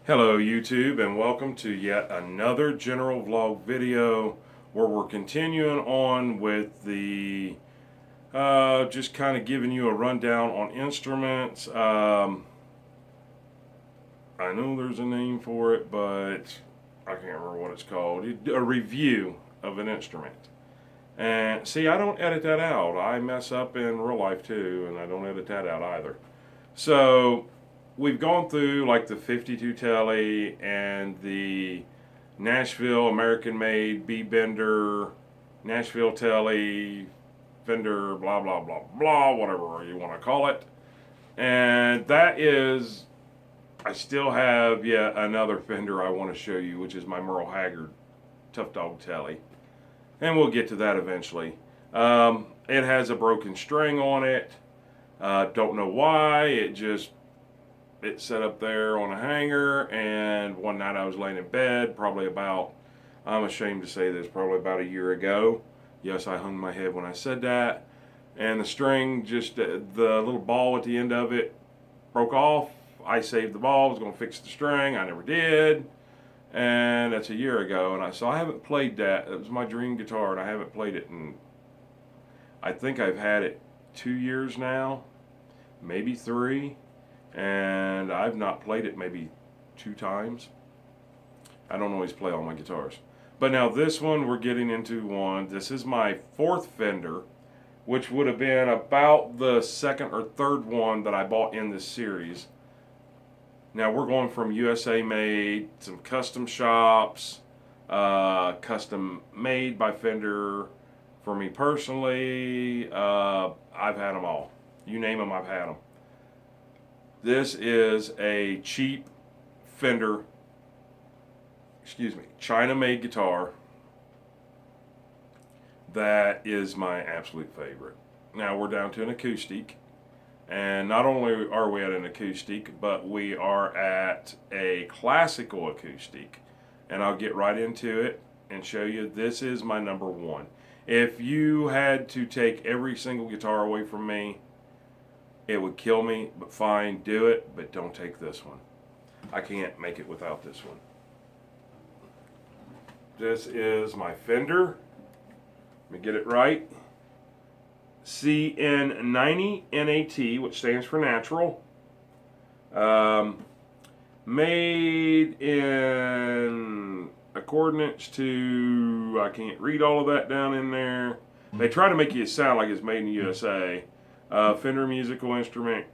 Hello YouTube, and welcome to yet another general vlog video where we're continuing on with the just kind of giving you a rundown on instruments. I know there's a name for it, but I can't remember what it's called. A review of an instrument. And see, I don't edit that out. I mess up in real life too, and I don't edit that out either. So we've gone through like the 52 Telly and the Nashville American made B Bender, Nashville Telly, Fender, blah blah blah blah, whatever you want to call it. And that is, I still have yet another Fender I want to show you, which is my Merle Haggard Tough Dog Telly, and we'll get to that eventually. It has a broken string on it. Don't know why. It's set up there on a hanger, and one night I was laying in bed, probably about, I'm ashamed to say this, probably about a year ago. Yes, I hung my head when I said that. And the string, just the little ball at the end of it broke off. I saved the ball, was going to fix the string. I never did. And that's a year ago. And so I haven't played that. It was my dream guitar, and I haven't played it in, I think I've had it 2 years now, maybe 3. And I've not played it maybe 2 times. I don't always play all my guitars. But now this one, we're getting into one. This is my 4th Fender, which would have been about the 2nd or 3rd one that I bought in this series. Now we're going from USA made, some custom shops, custom made by Fender. For me personally, I've had them all. You name them, I've had them. This is a cheap Fender, China-made guitar that is my absolute favorite. Now we're down to an acoustic, and not only are we at an acoustic, but we are at a classical acoustic, and I'll get right into it and show you. This is my number 1. If you had to take every single guitar away from me, it would kill me, but fine, do it, but don't take this one. I can't make it without this one. This is my Fender. Let me get it right. CN90 NAT, which stands for natural. Made in accordance to, I can't read all of that down in there. They try to make it sound like it's made in the USA. Fender Musical Instrument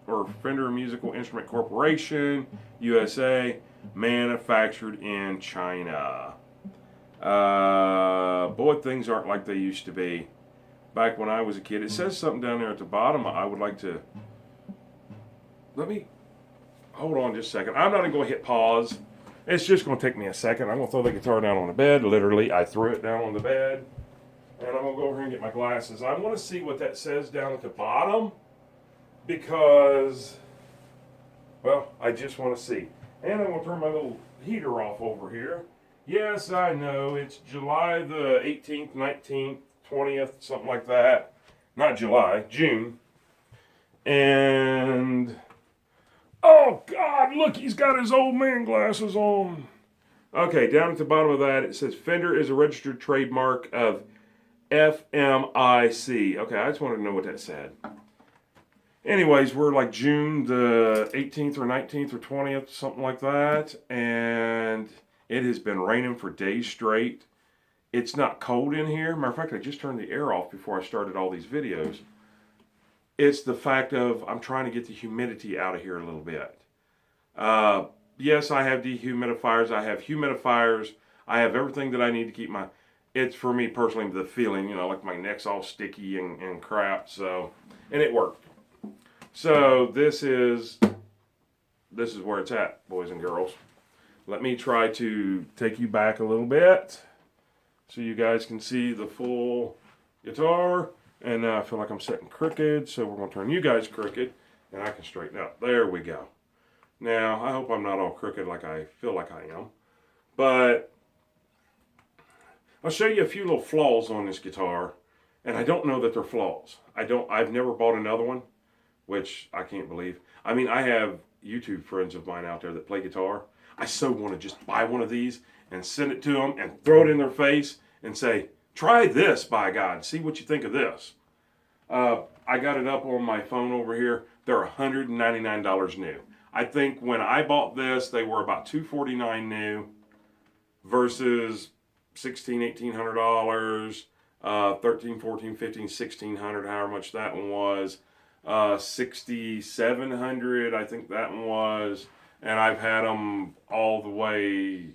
Corporation, USA, manufactured in China. Boy, things aren't like they used to be back when I was a kid. It says something down there at the bottom. I would like to, let me, hold on just a second. I'm not going to hit pause. It's just going to take me a second. I'm going to throw the guitar down on the bed. Literally, I threw it down on the bed. And I'm going to go over here and get my glasses. I want to see what that says down at the bottom, because, well, I just want to see. And I'm going to turn my little heater off over here. Yes, I know, it's July the 18th, 19th, 20th, something like that. Not July, June. And, oh God, look, he's got his old man glasses on. Okay, down at the bottom of that, it says Fender is a registered trademark of FMIC. Okay, I just wanted to know what that said. Anyways, we're like June the 18th or 19th or 20th, something like that. And it has been raining for days straight. It's not cold in here. Matter of fact, I just turned the air off before I started all these videos. It's the fact of I'm trying to get the humidity out of here a little bit. Yes, I have dehumidifiers. I have humidifiers. I have everything that I need to keep my... It's for me personally the feeling, like my neck's all sticky and crap. So, and it worked. So this is where it's at, boys and girls. Let me try to take you back a little bit so you guys can see the full guitar. And now I feel like I'm sitting crooked, so we're going to turn you guys crooked, and I can straighten up. There we go. Now, I hope I'm not all crooked like I feel like I am. But I'll show you a few little flaws on this guitar, and I don't know that they're flaws. I've never bought another one, which I can't believe. I mean, I have YouTube friends of mine out there that play guitar. I so want to just buy one of these and send it to them and throw it in their face and say, try this, by God. See what you think of this. I got it up on my phone over here. They're $199 new. I think when I bought this, they were about $249 new versus $1,600, $1,800, $13, $14, $15, $1,600, however much that one was. $6,700, I think that one was. And I've had them all the way.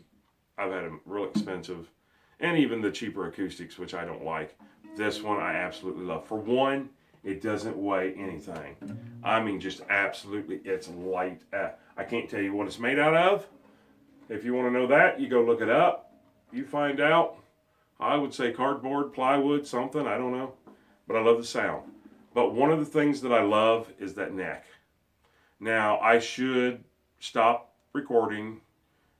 I've had them real expensive. And even the cheaper acoustics, which I don't like. This one I absolutely love. For one, it doesn't weigh anything. I mean, just absolutely, it's light. I can't tell you what it's made out of. If you want to know that, you go look it up. You find out. I would say cardboard, plywood, something, I don't know. But I love the sound. But one of the things that I love is that neck. Now, I should stop recording,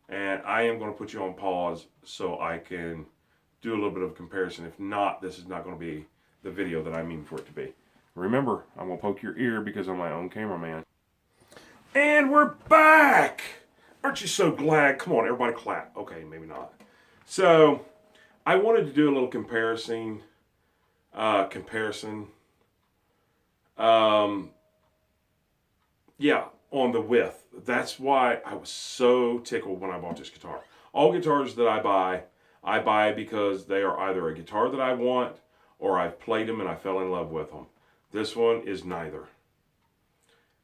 and I am going to put you on pause so I can do a little bit of a comparison. If not, this is not going to be the video that I mean for it to be. Remember, I'm going to poke your ear because I'm my own cameraman. And we're back! Aren't you so glad? Come on, everybody clap. Okay, maybe not. So, I wanted to do a little comparison. Yeah, on the width. That's why I was so tickled when I bought this guitar. All guitars that I buy because they are either a guitar that I want or I've played them and I fell in love with them. This one is neither.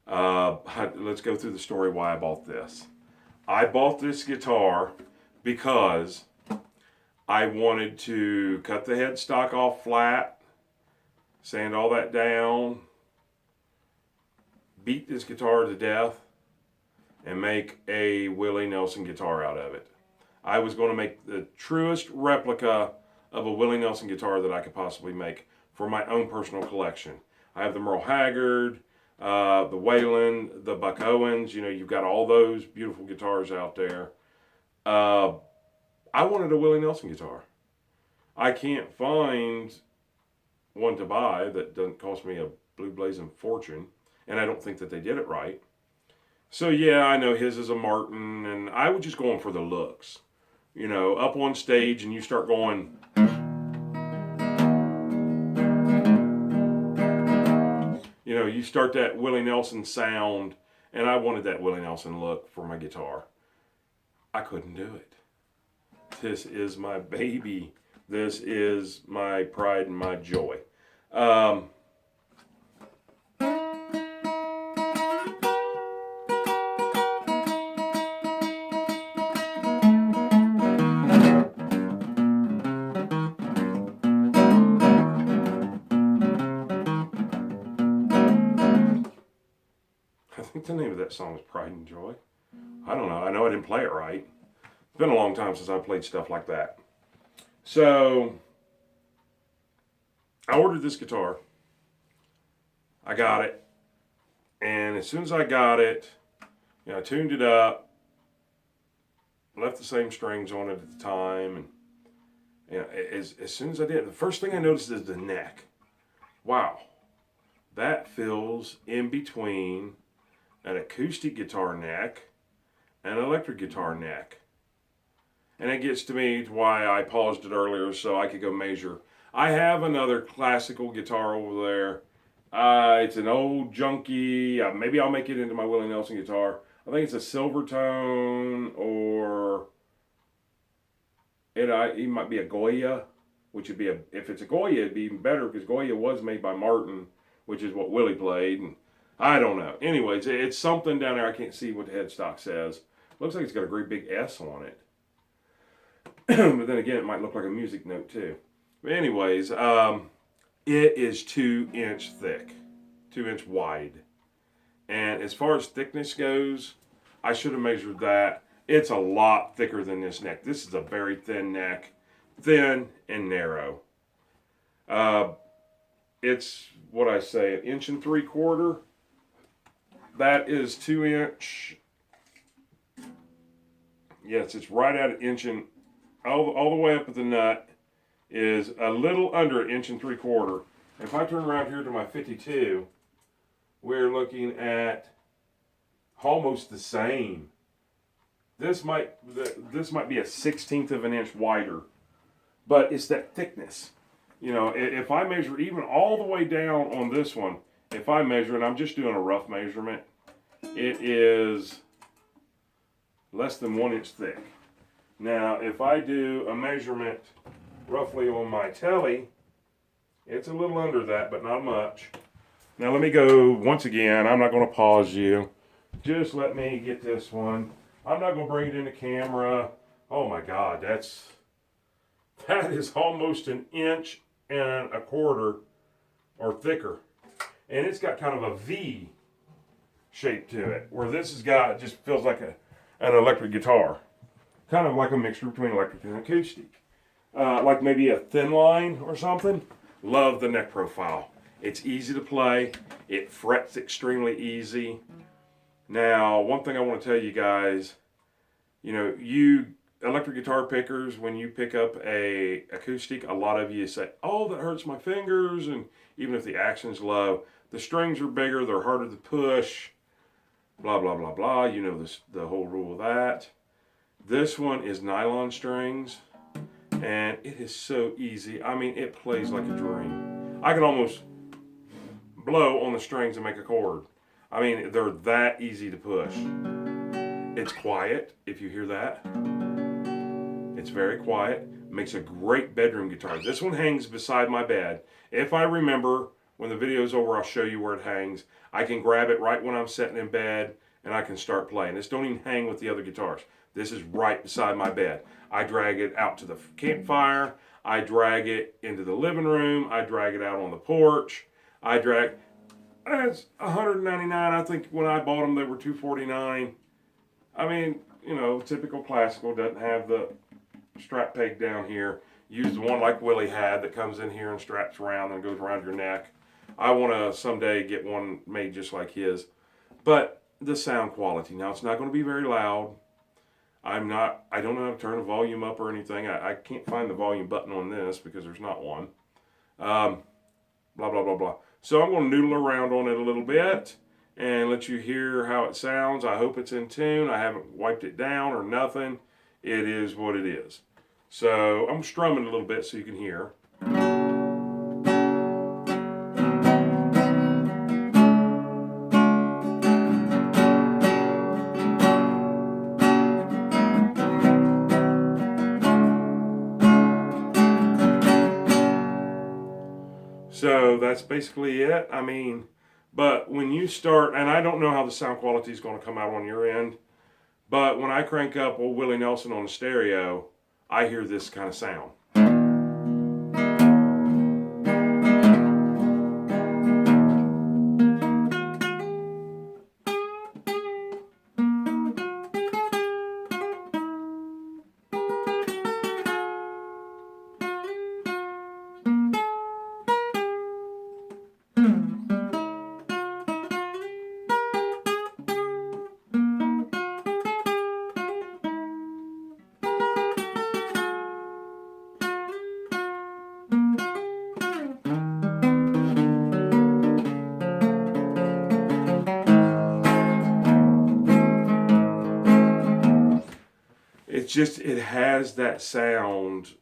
Let's go through the story why I bought this. I bought this guitar because I wanted to cut the headstock off flat, sand all that down, beat this guitar to death, and make a Willie Nelson guitar out of it. I was going to make the truest replica of a Willie Nelson guitar that I could possibly make for my own personal collection. I have the Merle Haggard, the Wayland, the Buck Owens. You know, you've got all those beautiful guitars out there. I wanted a Willie Nelson guitar. I can't find one to buy that doesn't cost me a blue blazing fortune, and I don't think that they did it right. So yeah, I know his is a Martin, and I was just going for the looks. You know, up on stage and you start going, you know, you start that Willie Nelson sound, and I wanted that Willie Nelson look for my guitar. I couldn't do it. This is my baby. This is my pride and my joy. I think the name of that song is Pride and Joy. I don't know. I know I didn't play it right. It's been a long time since I played stuff like that. So, I ordered this guitar. I got it. And as soon as I got it, you know, I tuned it up, left the same strings on it at the time. And you know, as soon as I did, the first thing I noticed is the neck. Wow. That fills in between an acoustic guitar neck and an electric guitar neck. And it gets to me to why I paused it earlier so I could go measure. I have another classical guitar over there. It's an old junky. Maybe I'll make it into my Willie Nelson guitar. I think it's a Silvertone, or it might be a Goya, which would be if it's a Goya, it'd be even better because Goya was made by Martin, which is what Willie played. And I don't know. Anyways, it's something down there. I can't see what the headstock says. Looks like it's got a great big S on it. But then again, it might look like a music note too. But anyways, it is 2-inch thick, 2-inch wide. And as far as thickness goes, I should have measured that. It's a lot thicker than this neck. This is a very thin neck, thin and narrow. It's what I say, 1 3/4 inches. That is 2-inch. Yes, it's right at 1 inch and all the way up at the nut is a little under 1 3/4 inches. If I turn around here to my 52, we're looking at almost the same. This might be a 1/16 of an inch wider, but it's that thickness. You know, if I measure even all the way down on this one, if I measure, and I'm just doing a rough measurement, it is less than 1 inch thick. Now, if I do a measurement roughly on my telly, it's a little under that, but not much. Now let me go once again. I'm not going to pause you. Just let me get this one. I'm not going to bring it in the camera. Oh my God, that is almost 1.25 inches or thicker. And it's got kind of a V shape to it, where this has got, it just feels like an electric guitar. Kind of like a mixture between electric and acoustic. Like maybe a thin line or something. Love the neck profile. It's easy to play. It frets extremely easy. Now, one thing I want to tell you guys, you know, you electric guitar pickers, when you pick up a acoustic, a lot of you say, oh, that hurts my fingers, and even if the action's low, the strings are bigger, they're harder to push, blah, blah, blah, blah. You know this, the whole rule of that. This one is nylon strings, and it is so easy. I mean, it plays like a dream. I can almost blow on the strings and make a chord. I mean, they're that easy to push. It's quiet, if you hear that. It's very quiet. Makes a great bedroom guitar. This one hangs beside my bed. If I remember, when the video's over, I'll show you where it hangs. I can grab it right when I'm sitting in bed, and I can start playing. This don't even hang with the other guitars. This is right beside my bed. I drag it out to the campfire. I drag it into the living room. I drag it out on the porch. It's $199. I think when I bought them, they were $249. I mean, you know, typical classical, doesn't have the strap peg down here. Use the one like Willie had that comes in here and straps around and goes around your neck. I want to someday get one made just like his. But the sound quality, now it's not going to be very loud. I don't know how to turn the volume up or anything. I can't find the volume button on this because there's not one. Blah, blah, blah, blah. So I'm going to noodle around on it a little bit and let you hear how it sounds. I hope it's in tune. I haven't wiped it down or nothing. It is what it is. So I'm strumming a little bit so you can hear. So that's basically it. I mean, but when you start, and I don't know how the sound quality is going to come out on your end, but when I crank up old Willie Nelson on the stereo, I hear this kind of sound. It's just, it has that sound.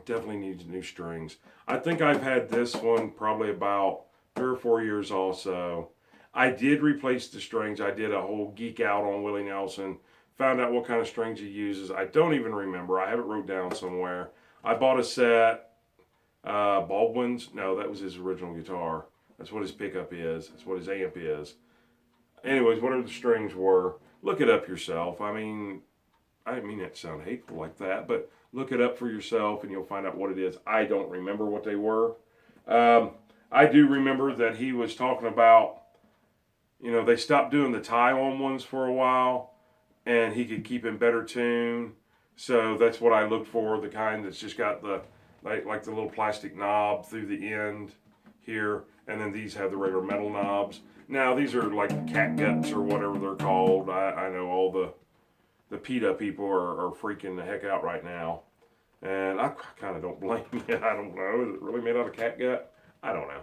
Definitely needs new strings. I think I've had this one probably about 3 or 4 years also. I did replace the strings. I did a whole geek out on Willie Nelson. Found out what kind of strings he uses. I don't even remember. I have it wrote down somewhere. I bought a set. Baldwin's. No, that was his original guitar. That's what his pickup is. That's what his amp is. Anyways, whatever the strings were, look it up yourself. I mean, I didn't mean that to sound hateful like that, but look it up for yourself and you'll find out what it is. I don't remember what they were. I do remember that he was talking about, you know, they stopped doing the tie-on ones for a while and he could keep in better tune. So that's what I look for, the kind that's just got the, like the little plastic knob through the end here. And then these have the regular metal knobs. Now, these are like cat guts or whatever they're called. I know all the PETA people are freaking the heck out right now. And I kind of don't blame you. I don't know. Is it really made out of cat gut? I don't know.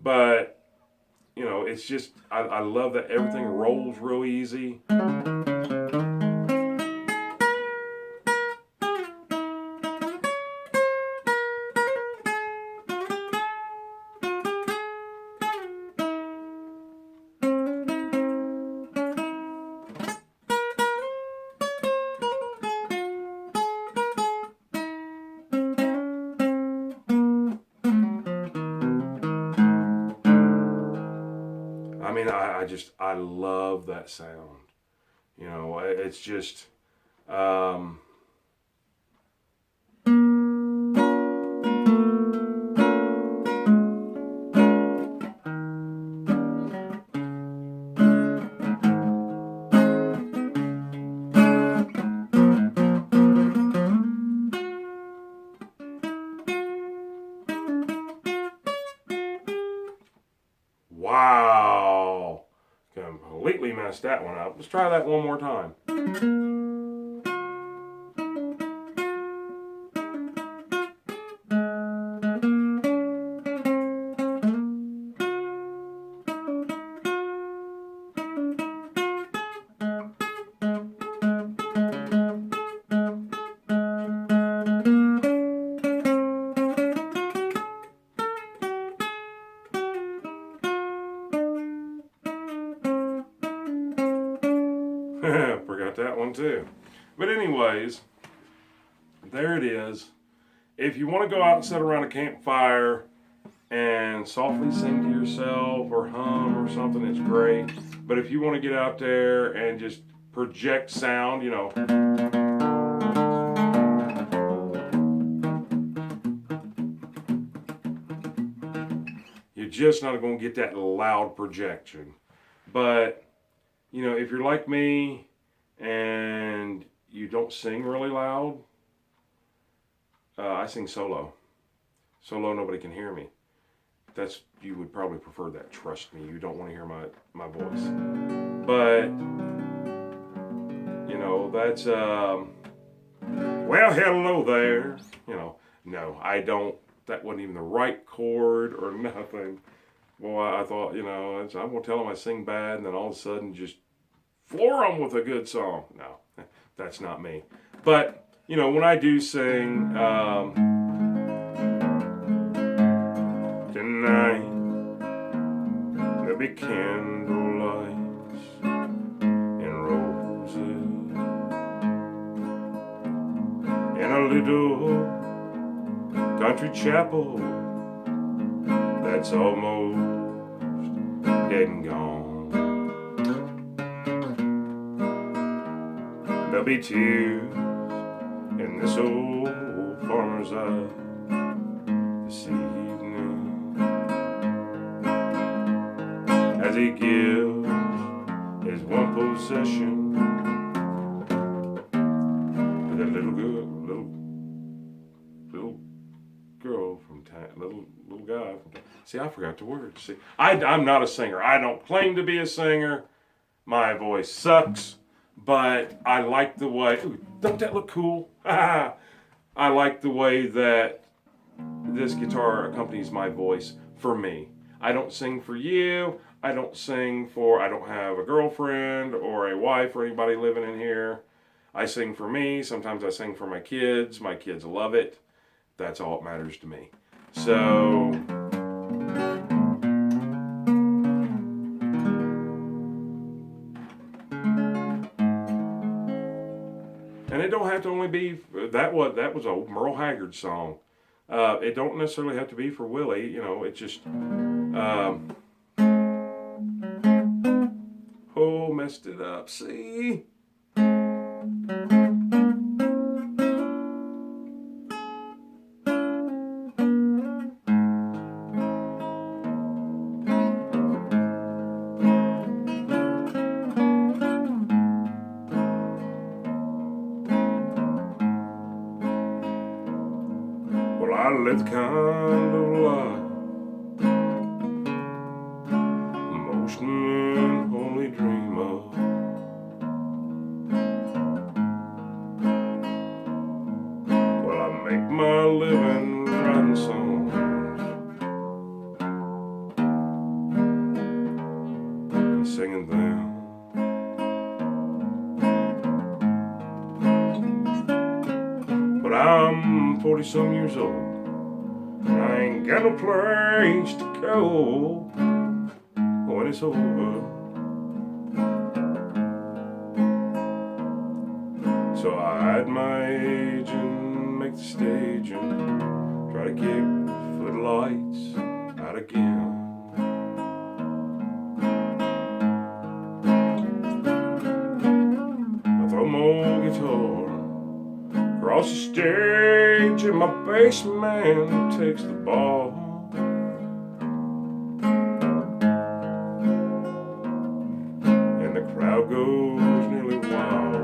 But you know, it's just, I love that everything rolls real easy. I mean, I love that sound. You know, it's just, um, wow. Completely messed that one up. Let's try that one more time. Forgot that one too. But anyways, there it is. If you want to go out and sit around a campfire and softly sing to yourself or hum or something, it's great. But if you want to get out there and just project sound, you know, you're just not going to get that loud projection. But, you know, if you're like me and you don't sing really loud, I sing solo. Solo, nobody can hear me. That's, you would probably prefer that. Trust me, you don't want to hear my voice. But, you know, that's, well, hello there. You know, no, I don't, that wasn't even the right chord or nothing. Well, I thought, you know, I'm going to tell them I sing bad and then all of a sudden just floor them with a good song. No, that's not me. But, you know, when I do sing, tonight there'll be candlelights and roses in a little country chapel that's almost dead and gone. There'll be tears in this old farmer's eye this evening as he gives his one possession to that little girl from town, little guy from town. See, I forgot the words. See, I'm not a singer. I don't claim to be a singer. My voice sucks, but I like the way. Ooh, don't that look cool? I like the way that this guitar accompanies my voice for me. I don't sing for you. I don't have a girlfriend or a wife or anybody living in here. I sing for me. Sometimes I sing for my kids. My kids love it. That's all that matters to me. So, and it don't have to only be, that was a Merle Haggard song. It don't necessarily have to be for Willie, you know, it just, oh, messed it up, see? Well, I live the kind of life most men only dream of. Well, I make my living writing songs 40-some years old. I ain't got no place to go when it's over. So I hide my age and make the stage and try to keep footlights out again. I throw my old guitar across the stage and my bass man takes the ball. And the crowd goes nearly wild.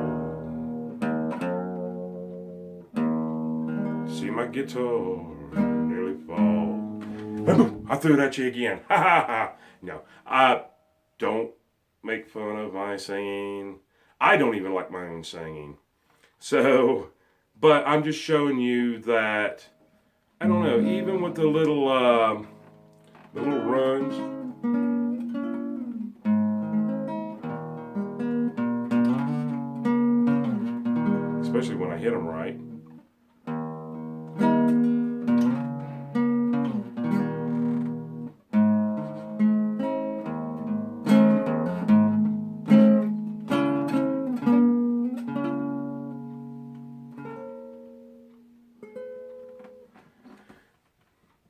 See my guitar nearly fall. I threw it at you again. Ha ha ha. No, I don't make fun of my singing. I don't even like my own singing. So, but I'm just showing you that, I don't know, even with the little runs, especially when I hit them right.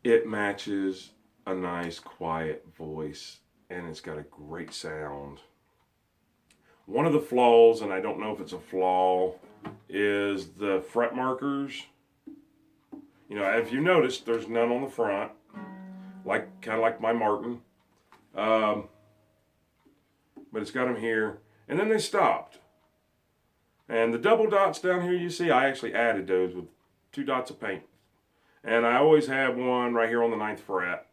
It matches a nice quiet voice and it's got a great sound. One of the flaws, and I don't know if it's a flaw, is the fret markers. You know, if you noticed, there's none on the front, like kind of like my Martin, but it's got them here, and then they stopped. And the double dots down here, you see, I actually added those with 2 dots of paint. And I always have one right here on the 9th fret,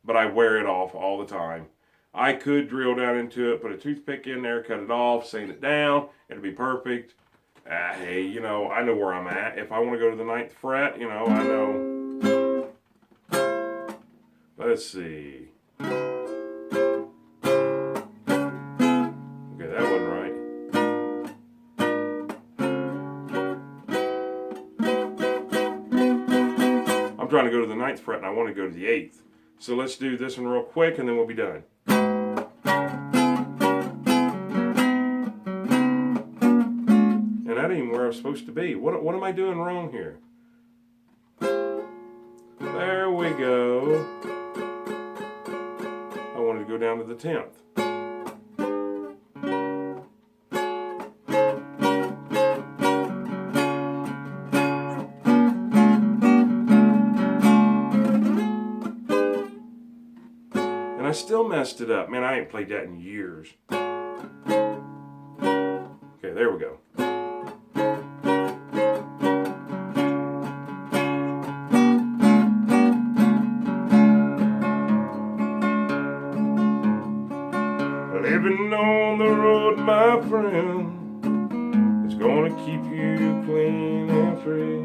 but I wear it off all the time. I could drill down into it, put a toothpick in there, cut it off, sand it down, it'll be perfect. Hey, you know, I know where I'm at. If I want to go to the 9th fret, you know, I know. Let's see. Okay, that wasn't right. I'm trying to go to the 9th fret and I want to go to the 8th. So let's do this one real quick and then we'll be done. And that ain't where I'm supposed to be. What am I doing wrong here? There we go. I wanted to go down to the 10th. And I still messed it up. Man, I ain't played that in years. Okay, there we go. Living on the road, my friend, it's gonna keep you clean and free.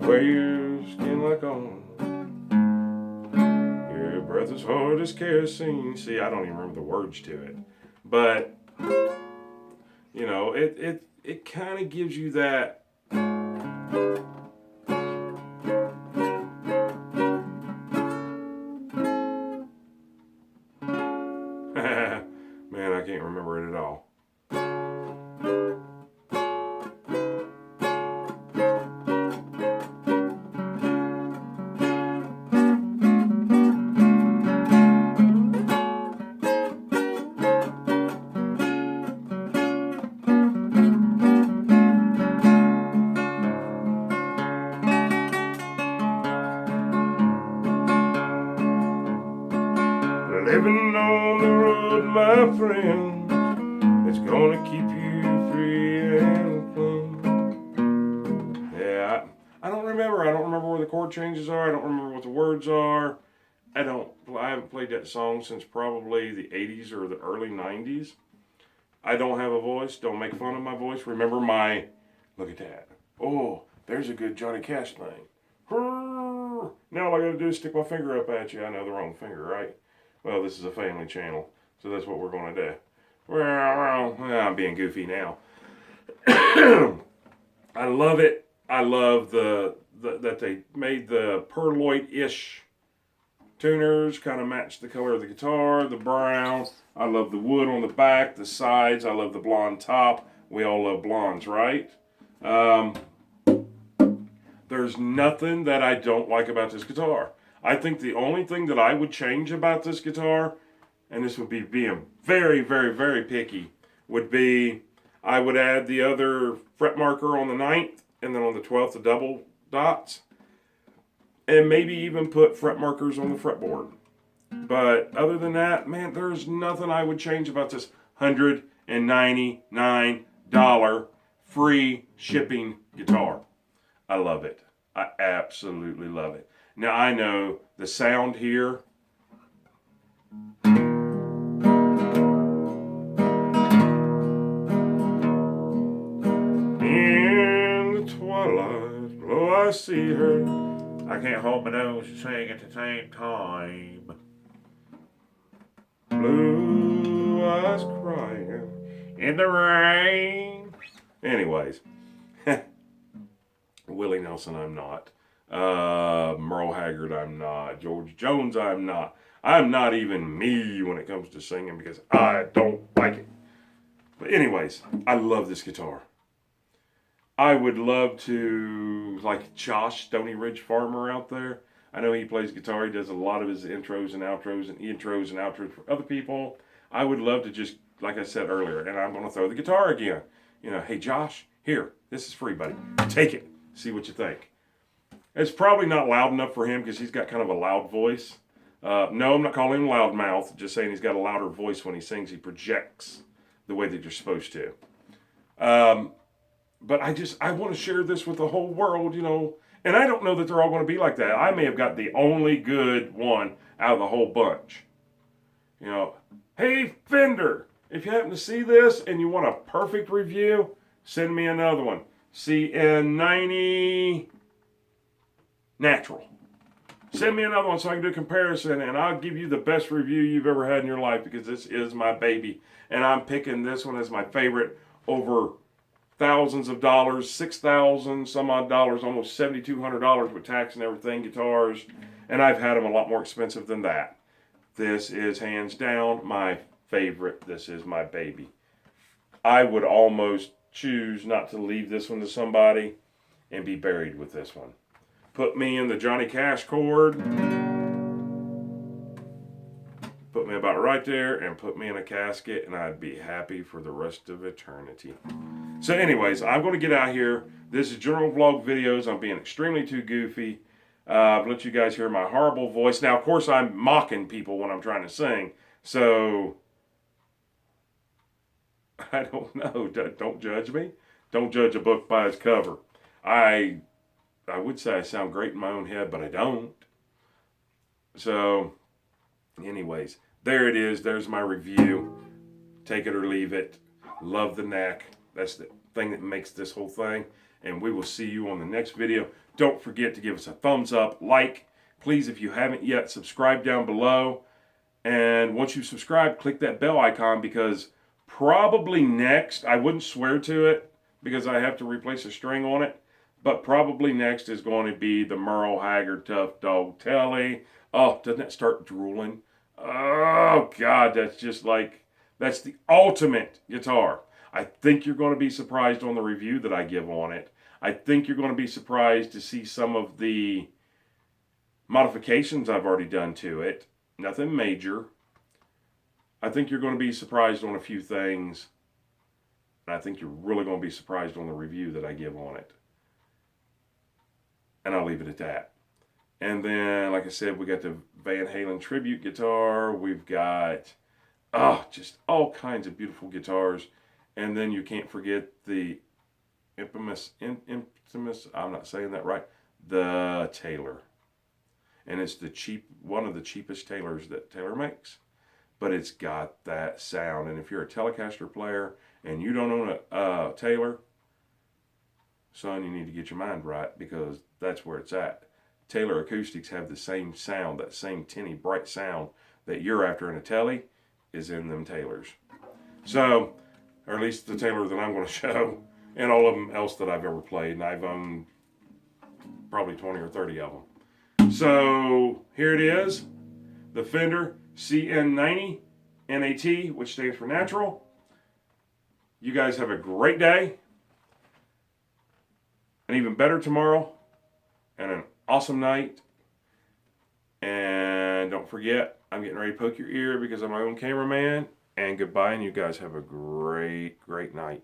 Wear your skin like on. Your breath is hard as kerosene. See, I don't even remember the words to it, but you know, it kind of gives you that. Man, I can't remember it at all. Living on the road, my friend, it's gonna keep you free and clean. Yeah, I don't remember. I don't remember where the chord changes are. I don't remember what the words are. I haven't played that song since probably the 80s or the early 90s. I don't have a voice. Don't make fun of my voice. Remember my, look at that. Oh, there's a good Johnny Cash thing. Now all I gotta do is stick my finger up at you. I know the wrong finger, right? Well, this is a family channel, so that's what we're going to do. Well, I'm being goofy now. I love it. I love that they made the pearloid-ish tuners, kind of match the color of the guitar, the brown. I love the wood on the back, the sides. I love the blonde top. We all love blondes, right? There's nothing that I don't like about this guitar. I think the only thing that I would change about this guitar, and this would be being very, very, very picky, would be I would add the other fret marker on the 9th, and then on the 12th, the double dots, and maybe even put fret markers on the fretboard. But other than that, man, there's nothing I would change about this $199 free shipping guitar. I love it. I absolutely love it. Now, I know the sound here, in the twilight, oh, I see her. I can't hold my nose and sing at the same time. Blue eyes crying in the rain. Anyways, Willie Nelson, I'm not. Merle Haggard, I'm not. George Jones, I'm not. I'm not even me when it comes to singing because I don't like it. But anyways, I love this guitar. I would love to, like Josh, Stony Ridge Farmer out there. I know he plays guitar. He does a lot of his intros and outros for other people. I would love to just, like I said earlier, and I'm going to throw the guitar again. You know, hey Josh, here, this is free, buddy. Take it. See what you think. It's probably not loud enough for him because he's got kind of a loud voice. No, I'm not calling him loudmouth. Just saying he's got a louder voice when he sings. He projects the way that you're supposed to. But I want to share this with the whole world, you know. And I don't know that they're all going to be like that. I may have got the only good one out of the whole bunch. You know, hey, Fender, if you happen to see this and you want a perfect review, send me another one. CN90 Natural. Send me another one so I can do a comparison, and I'll give you the best review you've ever had in your life because this is my baby. And I'm picking this one as my favorite over thousands of dollars, 6,000 some odd dollars, almost $7,200 with tax and everything, guitars, and I've had them a lot more expensive than that. This is hands down my favorite. This is my baby. I would almost choose not to leave this one to somebody and be buried with this one. Put me in the Johnny Cash chord, put me about right there, and put me in a casket, and I'd be happy for the rest of eternity. So anyways, I'm going to get out here. This is General Vlog Videos. I'm being extremely too goofy. I've let you guys hear my horrible voice. Now, of course, I'm mocking people when I'm trying to sing. So, I don't know. Don't judge me. Don't judge a book by its cover. I would say I sound great in my own head, but I don't. So, anyways, there it is. There's my review. Take it or leave it. Love the neck. That's the thing that makes this whole thing. And we will see you on the next video. Don't forget to give us a thumbs up, like. Please, if you haven't yet, subscribe down below. And once you subscribe, click that bell icon because probably next, I wouldn't swear to it because I have to replace a string on it. But probably next is going to be the Merle Haggard Tough Dog Telly. Oh, doesn't that start drooling? Oh, God, that's just like, that's the ultimate guitar. I think you're going to be surprised on the review that I give on it. I think you're going to be surprised to see some of the modifications I've already done to it. Nothing major. I think you're going to be surprised on a few things. And I think you're really going to be surprised on the review that I give on it. And I'll leave it at that. And then, like I said, we got the Van Halen tribute guitar. We've got, just all kinds of beautiful guitars. And then you can't forget the infamous, I'm not saying that right, the Taylor. And it's one of the cheapest Taylors that Taylor makes. But it's got that sound. And if you're a Telecaster player and you don't own a Taylor, son, you need to get your mind right because that's where it's at. Taylor acoustics have the same sound, that same tinny, bright sound that you're after in a Tele is in them Taylors. or at least the Taylor that I'm going to show, and all of them else that I've ever played. And I've owned probably 20 or 30 of them. So here it is, the Fender CN90 NAT, which stands for natural. You guys have a great day, an even better tomorrow, and an awesome night. And don't forget, I'm getting ready to poke your ear because I'm my own cameraman. And goodbye, and you guys have a great, great night.